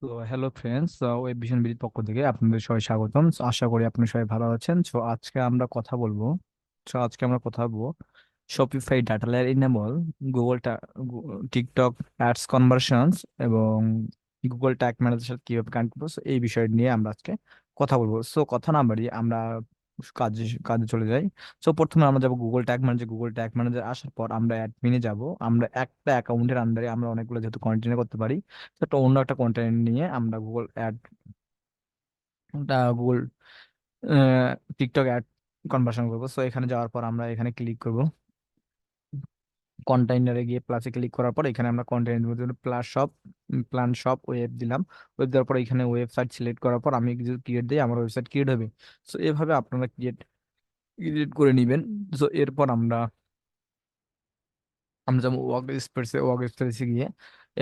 তো hello friends, web vision বিডির পক্ষ থেকে আপনাদের সবাই স্বাগতম। So, আশা করি আপনি সবাই ভালো আছেন। আজকে আমরা কথা বলবো Shopify data layer enable, Google TikTok ads conversions এবং গুগল ট্যাগ ম্যানেজারের সাথে কিভাবে কানেক্ট করবো। So, এই বিষয় নিয়ে আমরা আজকে কথা বলবো। সো কথা না বাড়িয়ে আমরা কাজে কাজে চলে যাই। সো প্রথমে আমরা যাবো গুগল ট্যাগ ম্যানেজার আসার পর আমরা অ্যাডমিনে যাব। আমরা একটা অ্যাকাউন্টের আন্ডারে আমরা অনেকগুলো যেহেতু কন্টেন্ট করতে পারি, তো একটা অন্য একটা কন্টেন্ট নিয়ে আমরা গুগল টিকটক অ্যাড কনভার্সন করবো। সো এখানে যাওয়ার পর আমরা এখানে ক্লিক করব, কন্টেইনারে গিয়ে প্লাসে ক্লিক করার পর এখানে আমরা কন্টেন্টের জন্য প্ল্যান শপ ওয়েব দিলাম। ওয়েব দেওয়ার পর এখানে ওয়েবসাইট সিলেক্ট করার পর আমি যদি ক্রিয়েট দিই আমার ওয়েবসাইট ক্রিয়েট হবে। সো এভাবে আপনারা ক্রিয়েট ক্রিয়েট করে নেবেন। সো এরপর আমরা আমরা যেমন ওয়ার্ক স্পেসে গিয়ে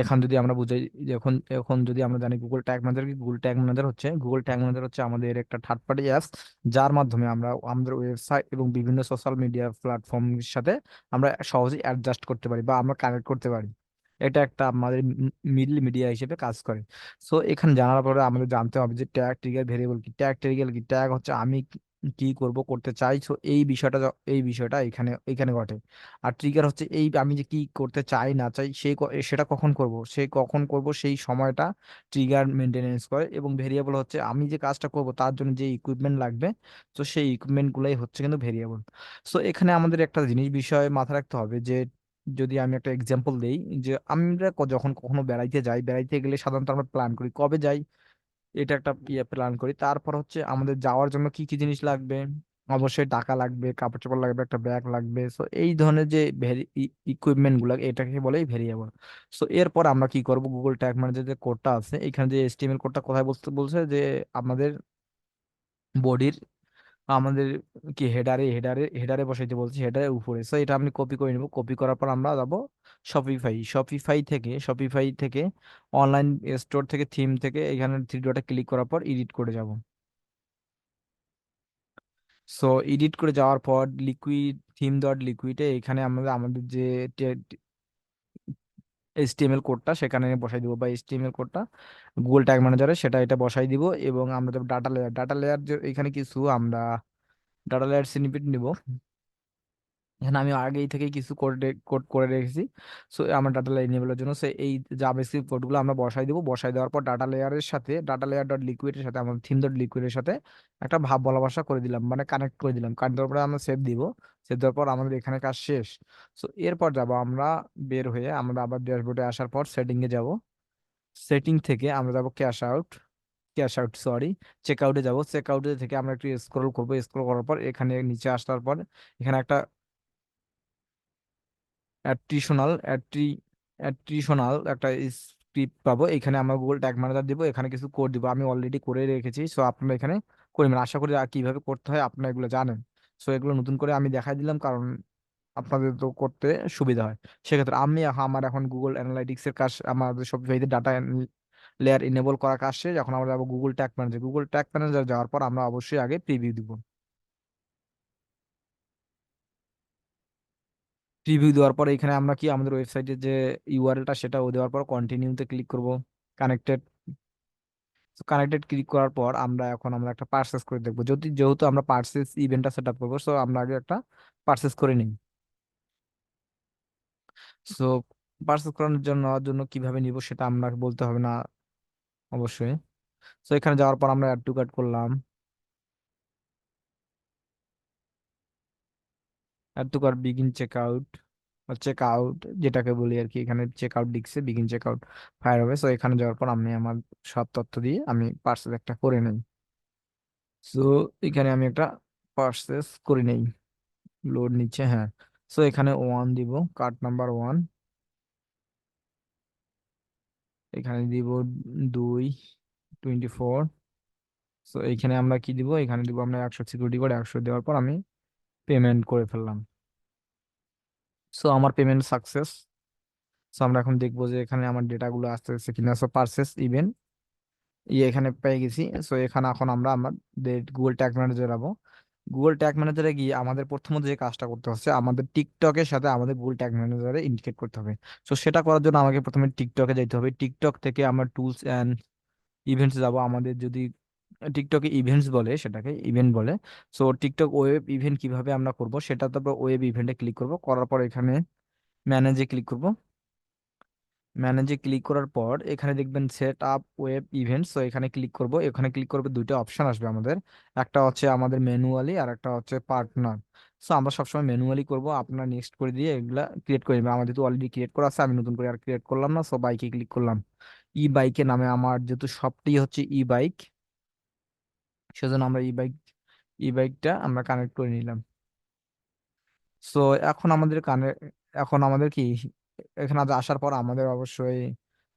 এখন যদি আমরা বুঝাই যে এখন এখন যদি আমরা জানি গুগল ট্যাগ ম্যানেজার হচ্ছে আমাদের একটা থার্ড পার্টি অ্যাপস, যার মাধ্যমে আমরা আমাদের ওয়েবসাইট এবং বিভিন্ন সোশ্যাল মিডিয়া প্ল্যাটফর্মের সাথে আমরা সহজেই অ্যাডজাস্ট করতে পারি বা আমরা কানেক্ট করতে পারি। এটা একটা আমাদের মিডল মিডিয়া হিসেবে কাজ করে। সো এখানে জানার পরে আমাদের জানতে হবে যে ট্যাগ ট্রিগার ভেরিয়েবল কি। ট্যাগ হচ্ছে আমি কি করব করতে চাই। সো এই বিষয়টা এখানে ঘটে। আর ট্রিগার হচ্ছে এই আমি যে কি করতে চাই না চাই সেটা কখন করব সেই সময়টা ট্রিগার মেনটেনেন্স করে। এবং ভেরিয়েবল হচ্ছে আমি যে কাজটা করব তার জন্য যে ইকুইপমেন্ট লাগবে, তো সেই ইকুইপমেন্ট গুলাই হচ্ছে কিন্তু ভেরিয়েবল। সো এখানে আমাদের একটা বিষয় মাথায় রাখতে হবে যে যদি আমি একটা এক্সাম্পল দেই, যে আমরা যখন কখনো বেড়াইতে গেলে সাধারণত আমরা প্ল্যান করি কবে যাই, এটা একটা প্ল্যান করি। তারপর হচ্ছে আমাদের যাওয়ার জন্য কি কি জিনিস লাগবে, অবশ্যই টাকা লাগবে, কাপড় চোপড় লাগবে, একটা ব্যাগ লাগবে। সো এই ধরনের যে ইকুইপমেন্ট গুলো এটাকে বলে ভেরিয়েবল। সো এরপর আমরা কি করব, গুগল ট্যাগ ম্যানেজার যে কোডটা আছে এখানে যে এচটিএমএল কোডটা কোথায় বলতে বলছে যে আমাদের বডির আমাদের কি হেডারে বসাইতে বলছি, হেডারের উপরে। সো এটা আমি কপি করে নিব। কপি করার পর আমরা যাব শপিফাই থেকে অনলাইন স্টোর থেকে থিম থেকে এখানে থ্রি ডটে ক্লিক করার পর এডিট করে যাব। সো এডিট করে যাওয়ার পর থিম.লিকুইডে এখানে আমরা আমাদের যে এইচটিএমএল কোডটা সেখানে বসাই দিব, বা এইচটিএমএল কোডটা গুগল ট্যাগ ম্যানেজারে এটা বসাই দিব। এবং আমরা যাব ডাটা লেয়ার যে এখানে কিছু আমরা ডাটা লেয়ার স্নিপেট নিব। এখানে আমি আগেই থেকে কিছু কোড করে রেখেছি। সো আমার ডাটা লেয়ার এনেবলের জন্য এই জাভাস্ক্রিপ্ট কোডগুলো আমরা বসাই দিব। বসাই দেওয়ার পর ডাটা লেয়ার ডট লিকুইডের সাথে আমাদের থিম.লিকুইডের সাথে একটা ভাব বলা ভাষা করে দিলাম, মানে কানেক্ট করে দিলাম। কানেক্ট দেওয়ার পরে আমরা সেভ দিব। সেভ দেওয়ার পর আমাদের এখানে কাজ শেষ। সো এরপর যাব আমরা বের হয়ে আমরা আবার ড্যাশবোর্ডে আসার পর সেটিং এ যাব। সেটিং থেকে আমরা যাব ক্যাশ আউট চেক আউটে যাব। চেক আউটে থেকে আমরা একটু স্ক্রল করবো। স্ক্রল করার পর এখানে নিচে আসার পর এখানে একটা অ্যাট্রিশনাল অ্যাট্রিশনাল একটা স্ক্রিপ্ট পাবো। এখানে আমরা গুগল ট্যাগ ম্যানেজার দিব, এখানে কিছু কোড দিব, আমি অলরেডি করে রেখেছি। সো আপনারা এখানে করবেন, আশা করি আর কিভাবে করতে হয় আপনারা এগুলো জানেন। সো এগুলো নতুন করে আমি দেখাই দিলাম কারণ আপনাদের তো করতে সুবিধা হয়। সেক্ষেত্রে আমার এখন গুগল অ্যানালাইটিক্স এর কাজ, আমাদের শপিফাইতে ডাটা লেয়ার ইনেবল করা কাজ শেষ। এখন আমরা যাবো গুগল ট্যাগ ম্যানেজার যাওয়ার পর আমরা অবশ্যই আগে প্রিভিউ দিব। প্রিভিউ দেওয়ার পর এখানে আমরা কি আমাদের ওয়েবসাইটের যে ইউআরএলটা সেটাও দেওয়ার পর কন্টিনিউতে ক্লিক করব। কানেক্টেড কানেক্টেড ক্লিক করার পর আমরা একটা পার্সেস করে দেখবো। যেহেতু আমরা পার্সেস ইভেন্টটা সেট আপ করবো, সো আমরা আগে একটা পার্সেস করে নিই। সো পার্সেস করানোর জন্য কিভাবে নিব সেটা আমরা বলতে হবে না অবশ্যই। সো এখানে যাওয়ার পর আমরা অ্যাড টু কার্ট করলাম। Add to cart check out যেটাকে বলি আর কি, এখানে চেক আউট লিখছে, বিগিন চেক আউট ফায়ার হবে। সো এখানে যাওয়ার পর আমি আমার সব তথ্য দিয়ে আমি পার্সেস একটা করে নেই। সো এখানে আমি একটা পার্সেস করে নেই, লোড নিচ্ছে, হ্যাঁ। সো এখানে ওয়ান দিব, কার্ট নাম্বার ওয়ান। এখানে দিব দুই, 24। সো এখানে আমরা কি দিব, এখানে দিব আমরা 100 সিকিউরিটি কোড 100 দেওয়ার পর আমি পেমেন্ট করে ফেললাম। সো আমার পেমেন্ট সাকসেস। সো আমরা এখন দেখবো যে এখানে আমার ডেটাগুলো আসতেছে কিনা। সো পার্সেস ইভেন্ট এখানে পেয়ে গেছি। সো এখানে এখন আমরা আমাদের গুগল ট্যাগ ম্যানেজার যাবো। গুগল ট্যাগ ম্যানেজারে গিয়ে আমাদের প্রথমত যে কাজটা করতে হচ্ছে, আমাদের টিকটকের সাথে আমাদের গুগল ট্যাগ ম্যানেজারে ইন্টিগ্রেট করতে হবে। সো সেটা করার জন্য আমাকে প্রথমে টিকটকে যেতে হবে। টিকটক থেকে আমরা টুলস ইভেন্টস যাব আমাদের যদি টিকটকে ইভেন্টস বলে, সেটাকে ইভেন্ট বলে। সো টিকটক ওয়েব ইভেন্ট কিভাবে আমরা করব সেটা, তারপর ওয়েব ইভেন্টে ক্লিক করব, করার পর এখানে ম্যানেজে ক্লিক করব। ম্যানেজে ক্লিক করার পর এখানে দেখবেন সেট আপ ওয়েব ইভেন্টস, তো এখানে ক্লিক করব। এখানে ক্লিক করবে, দুইটা অপশন আসবে আমাদের, একটা হচ্ছে আমাদের ম্যানুয়ালি আর একটা হচ্ছে পার্টনার। সো আমরা সবসময় ম্যানুয়ালি করব, আপনার নেক্সট করে দিয়ে এগুলা ক্রিয়েট করে নেবেন। আমার যেহেতু অলরেডি ক্রিয়েট করা আছে, আমি নতুন করে আর ক্রিয়েট করলাম না। সো বাইকে ক্লিক করলাম। ই বাইকে নামে আমার যেহেতু সবটি হচ্ছে ই বাইক, সেজন্য আমরা ই বাইকটা আমরা কানেক্ট করে নিলাম। সো এখন আমাদের এখন আমাদের কি, এখানে আসার পর আমাদের অবশ্যই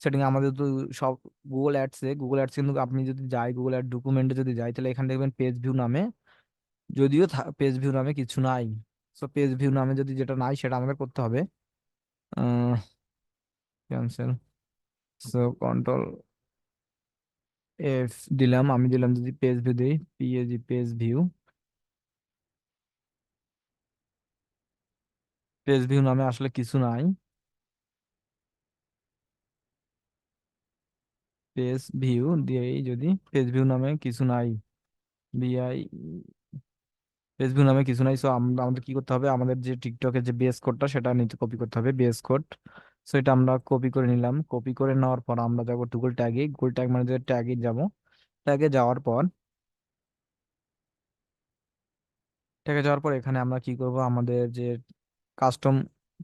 সেটিং আমাদের তো সব গুগল অ্যাডস কিন্তু আপনি যদি যাই গুগল অ্যাড ডকুমেন্টে যদি যাই, তাহলে এখানে দেখবেন পেজ ভিউ নামে, যদিও পেজ ভিউ নামে কিছু নাই। সো পেজ ভিউ নামে যদি যেটা নাই সেটা আমাদের করতে হবে। ক্যান্সেল। সো কন্ট্রোল এফ দিলাম, আমি দিলাম যদি পেজ ভিউ দিই, PAG page view, page view নামে আসলে কিছু নাই। পেজ ভিউ দিয়েই যদি, পেজ ভিউ নামে কিছু নাই, বিআই পেজ ভিউ নামে কিছু নাই। সো আমরা আমাদের কি করতে হবে, আমাদের যে টিকটকের যে বেস কোডটা সেটা নিচে কপি করতে হবে, বেস কোড। সো এটা আমরা কপি করে নিলাম। কপি করে নেওয়ার পর আমরা যাবো গুগল ট্যাগে, গুগল ট্যাগ মানে ট্যাগে যাব। ট্যাগে যাওয়ার পর, এখানে আমরা কি করব, আমাদের যে কাস্টম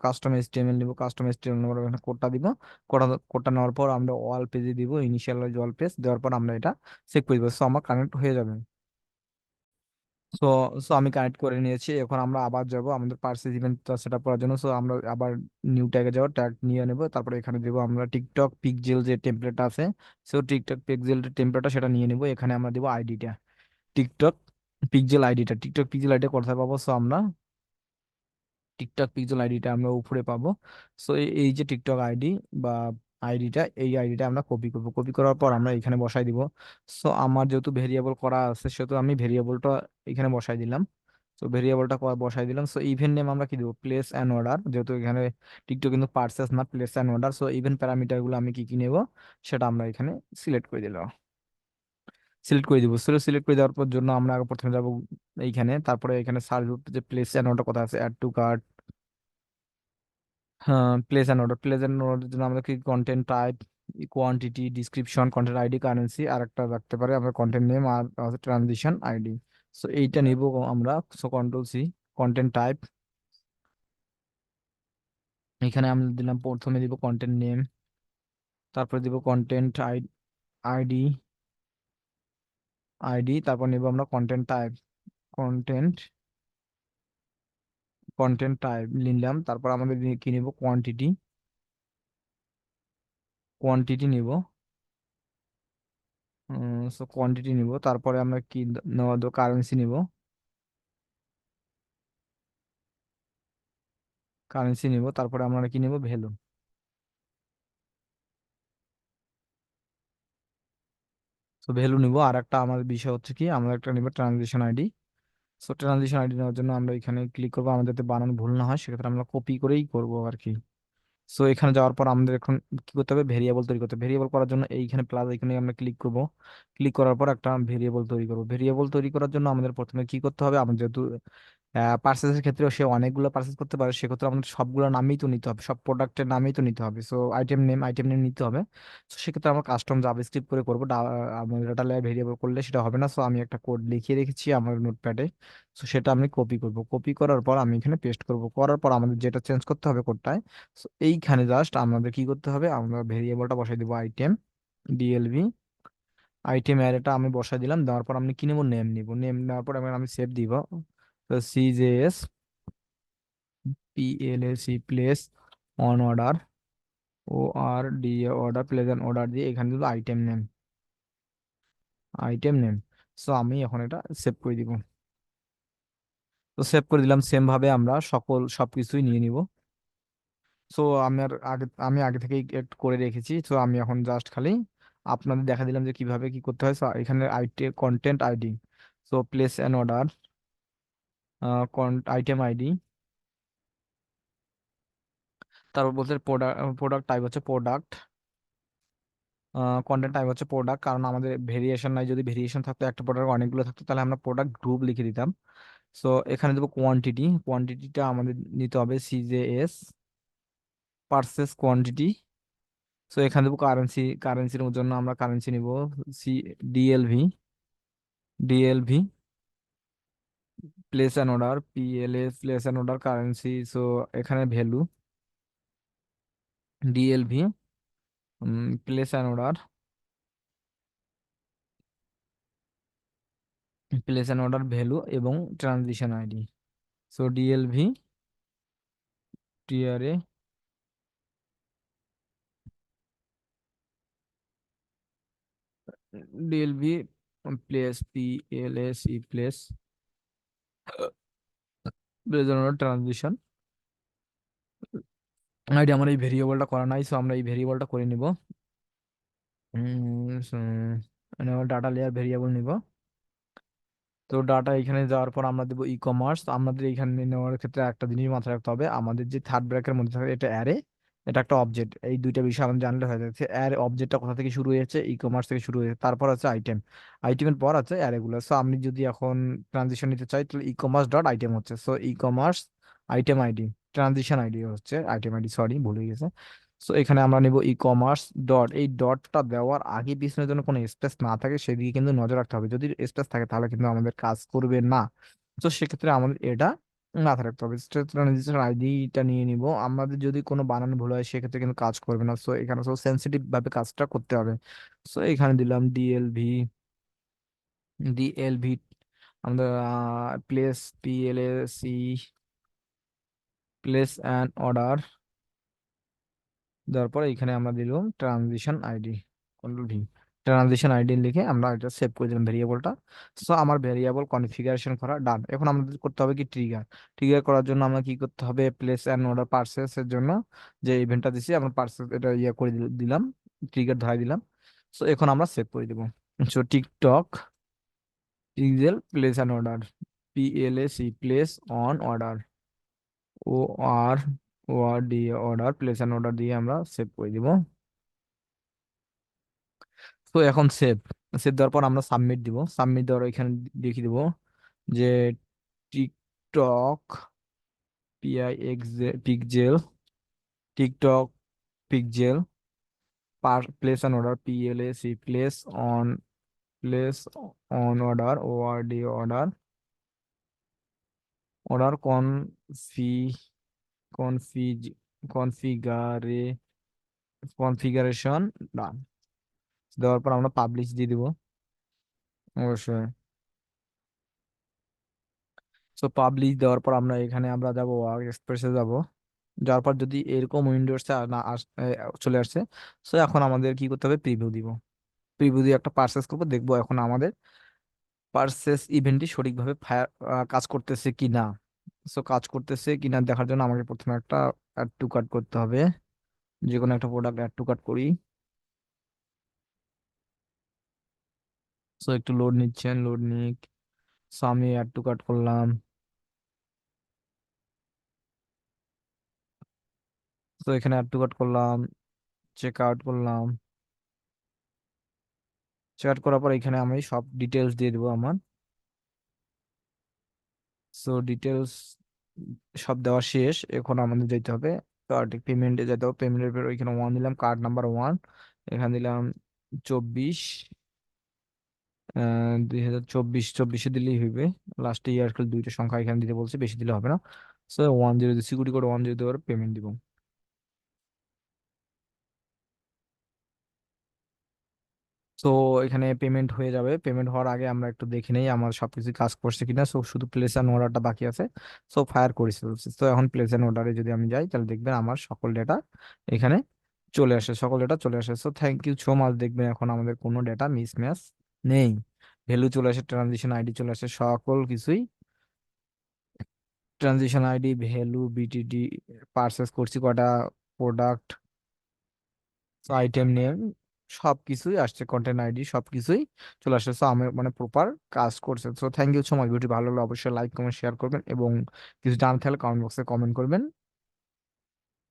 কাস্টম এসটিএমএল নিব, কাস্টম এসটিএমএল নেওয়ার এখানে কোডটা দিব। কোডটা নেওয়ার পর আমরা ওয়াল পেজে দিব, ইনিশিয়াল ওয়াল পেজ দেওয়ার পর আমরা এটা চেক করে দিব। সো আমার কানেক্ট হয়ে যাবে। সো সো আমি কানেক্ট করে নিয়েছি। এখন আমরা আবার যাব আমাদের পার্সেস ইভেন্টটা সেট আপ করার জন্য। সো আমরা আবার নিউ ট্যাগে যাব, ট্যাগ নিয়ে নেব, তারপরে এখানে দেবো আমরা টিকটক পিকজেল যে টেমপ্লেটটা আছে। সো টিকটক পিকজেল টেমপ্লেটটা সেটা নিয়ে নেব। এখানে আমরা দেবো আইডিটা, টিকটক পিকজেল আইডিটা। টিকটক পিকজেল আইডিটা কোথায় পাবো, সো আমরা টিকটক পিক্সেল আইডিটা আমরা উপরে পাবো। সো এই যে টিকটক আইডি বা আইডিটা, এই আইডিটা আমরা কপি করব। কপি করার পর আমরা এখানে বসাই দিব। সো আমার যেহেতু ভেরিয়েবল করা আছে, সেহেতু আমি ভেরিয়েবলটা এখানে বসাই দিলাম। তো ভেরিয়েবলটা বসাই দিলাম। সো ইভেন্ট নেম আমরা কি দেবো, প্লেস অ্যান্ড অর্ডার, যেহেতু এখানে টিকটক কিন্তু পার্সেস না, place and order. So event parameter গুলো আমি কি কি নেব সেটা আমরা এখানে সিলেক্ট করে দিলাম, সিলেক্ট করে দিব। সিলেক্ট করে দেওয়ার পর জন্য আমরা আগে প্রথমে যাব এইখানে, তারপরে এখানে সার্চ যে প্লেস অ্যান্ড অর্ডার কথা আছে, অ্যাড টু কার্ট। হ্যাঁ, প্লেস অ্যান্ড অর্ডার জন্য আমরা কি content type, quantity, description, content ID, currency, আর একটা রাখতে পারি আমরা কন্টেন্ট নেম আর ট্রানজিশন আইডি। সো এইটা নিব আমরা। So control C, content type, এখানে আমরা দিলাম প্রথমে দিব কন্টেন্ট নেম, তারপরে দিব কন্টেন্ট আইডি, তারপর নিব আমরা কন্টেন্ট টাইপ, কন্টেন্ট নিলাম। তারপর আমাদের কি নিব, কোয়ান্টিটি, নিব। সো কোয়ান্টিটি নিব, তারপরে আমরা কি নেওয়া, কারেন্সি নিব, তারপরে আমরা কি নিব, ভ্যালু। তো ভ্যালু নিব। আর একটা আমাদের বিষয় হচ্ছে কি, আমরা একটা নিব transition ID. So transition ID নেওয়ার জন্য আমরা এখানে ক্লিক করবো, আমাদের যাতে বানান ভুল না হয় সেক্ষেত্রে আমরা কপি করেই করবো আর কি। সো এখানে যাওয়ার পর আমাদের এখন কি করতে হবে, ভেরিয়েবল তৈরি করতে হবে। ভেরিয়েবল করার জন্য এইখানে প্লাস এখানে আমরা ক্লিক করব। ক্লিক করার পর একটা ভেরিয়েবল তৈরি করব। ভেরিয়েবল তৈরি করার জন্য আমাদের প্রথমে কি করতে হবে, আমাদের যেহেতু পার্সেসের ক্ষেত্রে সে অনেকগুলো পার্সেস করতে পারে, সেক্ষেত্রে আমাদের সবগুলো নামই তো নিতে হবে, সব প্রোডাক্টের নামই তো নিতে হবে। সো আইটেম নেম নিতে হবে। তো সেক্ষেত্রে আমরা কাস্টম জাভাস্ক্রিপ্ট করে করবো। আমাদের ডাটা লেয়ার ভেরিয়েবল করলে সেটা হবে না। সো আমি একটা কোড লিখিয়ে রেখেছি আমার নোটপ্যাডে। সো সেটা আমি কপি করব। কপি করার পর আমি এখানে পেস্ট করব। করার পর আমাদের যেটা চেঞ্জ করতে হবে কোডটায়, সো এইখানে জাস্ট আমাদের কি করতে হবে, আমরা ভেরিয়েবলটা বসাই দিব আইটেম, ডিএলভি আইটেম অ্যারেটা আমি বসাই দিলাম। দেওয়ার পর আমি কি নেবো, নেম নিব। নেম নেওয়ার পর আমি সেভ দিব। তো CJS PLAC place on order, O R D order, place on order দিয়ে এখানে দিব আইটেম নেম। সো আমি এখন এটা সেভ করে দিব। তো সেভ করে দিলাম। সেম ভাবে আমরা সবকিছুই নিয়ে নিব। সো আমি আগে থেকেই একটু করে রেখেছি। সো আমি এখন জাস্ট খালি আপনাদের দেখা দিলাম যে কিভাবে কি করতে হয়। সো এখানে content ID, so place an order, item ID, তারপর বলতে প্রোডাক্ট টাইপ হচ্ছে প্রোডাক্ট, কন্টেন্ট টাইপ হচ্ছে প্রোডাক্ট, কারণ আমাদের ভেরিয়েশন নাই। যদি ভেরিয়েশন থাকতো, একটা প্রোডাক্ট অনেকগুলো থাকতো, তাহলে আমরা প্রোডাক্ট গ্রুপ লিখে দিতাম। সো এখানে দেবো কোয়ান্টিটি। কোয়ান্টিটিটা আমাদের নিতে হবে সিজেএস, পার্সেস কোয়ান্টিটি। সো এখানে দেবো কারেন্সি। কারেন্সির জন্য আমরা কারেন্সি নিব C DLV. DLV place an order, PLS place an order currency. So এখানে value DLV place an order, place an order value এবং transition ID. So DLV TRA DLV place PLSE place place an order transition ID. আমার এই ভেরিয়েবলটা করা নাই, so আমরা এই ভেরিয়েবলটা করে নিব। ডাটা লেয়ার ভেরিয়েবল নিব। তো ডাটা এখানে যাওয়ার পর আমরা দেবো ই কমার্স। আমাদের এখানে নেওয়ার ক্ষেত্রে একটা জিনিস মাথায় রাখতে হবে, আমাদের যে থার্ড ব্র্যাকের মধ্যে থাকে এটা অ্যারে, এটা একটা অবজেক্ট। এই দুইটা বিষয় আমাদের জানলে হয়ে যাচ্ছে। অ্যারে অবজেক্টটা কোথা থেকে শুরু হয়েছে, ই কমার্স থেকে শুরু হয়েছে, তারপর আছে আইটেম, আইটেমের পর আছে অ্যারেগুলো। সো আমি যদি এখন ট্রানজিশন নিতে চাই, তাহলে ই কমার্স ডট আইটেম হচ্ছে। So e commerce item ID, transition ID হচ্ছে আইটেম আইডি, সরি ভুল হয়ে গেছে। সো এখানে আমরা নিব ই কমার্স ডট, এই ডটটা দেওয়ার আগে পিছনের জন্য কোনো স্পেস না থাকে সেদিকে কিন্তু নজর রাখতে হবে। যদি স্পেস থাকে তাহলে কিন্তু আমাদের কাজ করবে না। তো সেক্ষেত্রে আমাদের এটা মাথায় রাখতে হবে। ট্রানজিশন আইডিটা নিয়ে নিব। আমাদের যদি কোনো বানান ভুল হয় সেক্ষেত্রে কিন্তু কাজ করবে না। সো এখানে সব সেন্সিটিভ ভাবে কাজটা করতে হবে। সো এখানে দিলাম ডিএলভি। ডিএলভি আমাদের প্লেস পিএলএসি প্লেস অ্যান্ড অর্ডার দেওয়ার পর এখানে আমরা দিলাম transition ID, control V. Transition ID লিখে আমরা এটা সেভ করে দিলাম ভেরিয়েবলটা। সো আমার ভেরিয়েবল কনফিগারেশন করা ডান। এখন আমাদের করতে হবে কি ট্রিগার। ট্রিগার করার জন্য আমরা কি করতে হবে, প্লেস অ্যান্ড অর্ডার পার্সেস এর জন্য যে ইভেন্টটা দিছি আমরা পার্সেস এটা ইয়ে করে দিলাম, ট্রিগার ধরাই দিলাম। সো এখন আমরা সেভ করে দিব। So TikTok pixel place and order, PLAC place on order, O R O R D order, place and order দিয়ে আমরা সেভ করে দিব। তো এখন সেভ, সেভ দেওয়ার পর আমরা সাবমিট দিব। সাবমিট দেওয়ার এখানে লিখে দিব যে TikTok PIX pixel, TikTok pixel place on order, PLAC place on, place on order, ORD order, order কনফি কনফিজ কনফিগারে কনফিগারেশন ডান। দেওয়ার পর আমরা পাবলিশ দিয়ে দিব অবশ্যই। সো পাবলিশ দেওয়ার পর আমরা এখানে আমরা যাব ওয়ার্ক এক্সপ্রেসে যাব। যাওয়ার পর যদি এরকম উইন্ডোজ না চলে আসছে, সো এখন আমাদের কি করতে হবে, প্রিভিউ দিব। প্রিভিউ দিয়ে একটা পারচেস করবো, দেখবো এখন আমাদের পারচেস ইভেন্টটি সঠিকভাবে কাজ করতেছে কি না। সো কাজ করতেছে কি না দেখার জন্য আমাকে প্রথমে একটা অ্যাড টু কার্ট করতে হবে। যে কোনো একটা প্রোডাক্ট অ্যাড টু কার্ট করি। সো একটু লোড নিচ্ছেন, লোড নিক। সো আমি অ্যাড টু কার্ট করলাম। তো এখানে অ্যাড টু কার্ট করলাম, চেক আউট করলাম। চেক আউট করার পর এখানে আমি সব ডিটেলস দিয়ে দেবো আমার। সো ডিটেলস সব দেওয়া শেষ। এখন আমাদের যেতে হবে কার্ড পেমেন্টে যেতে হবে। পেমেন্টের পর এখানে ওয়ান দিলাম, কার্ড নাম্বার ওয়ান। এখানে দিলাম 24, 2024, 24 দিলেই হইবে। লাস্টে ইয়ার দুইটা সংখ্যা এখানে দিতে বলছে, বেশি দিলে হবে না। সো 10, সিকিউরিটি কোড 10 দেওয়ার পেমেন্ট দিব। তো এখানে পেমেন্ট হয়ে যাবে। পেমেন্ট হওয়ার আগে আমরা একটু দেখে নেই আমার সবকিছু কাজ করছে কিনা। সো শুধু প্লেস অ্যান্ড অর্ডারটা বাকি আছে। সো ফায়ার করে ফেলছি। তো এখন প্লেস অ্যান্ড অর্ডারে যদি আমি যাই, তাহলে দেখবেন আমার সকল ডেটা এখানে চলে আসে, সকল ডেটা চলে আসে। So thank you so much. দেখবেন এখন আমাদের কোনো ডেটা মিসম্যাচ নেই। ভ্যালু চলে আসে, ট্রানজিশন আইডি চলে আসে, সকল কিছুই। Transition ID, value, BTD, purchase করছি কয়টা প্রোডাক্ট, আইটেম নেম, সবকিছুই আসছে, কন্টেন্ট আইডি সবকিছুই চলে আসছে। সো আমি মানে প্রপার কাজ করছে। So thank you so much. ভিডিওটি ভালো লাগলে অবশ্যই লাইক কমেন্ট শেয়ার করবেন এবং কিছু জানার থাকলে কমেন্ট বক্সে কমেন্ট করবেন।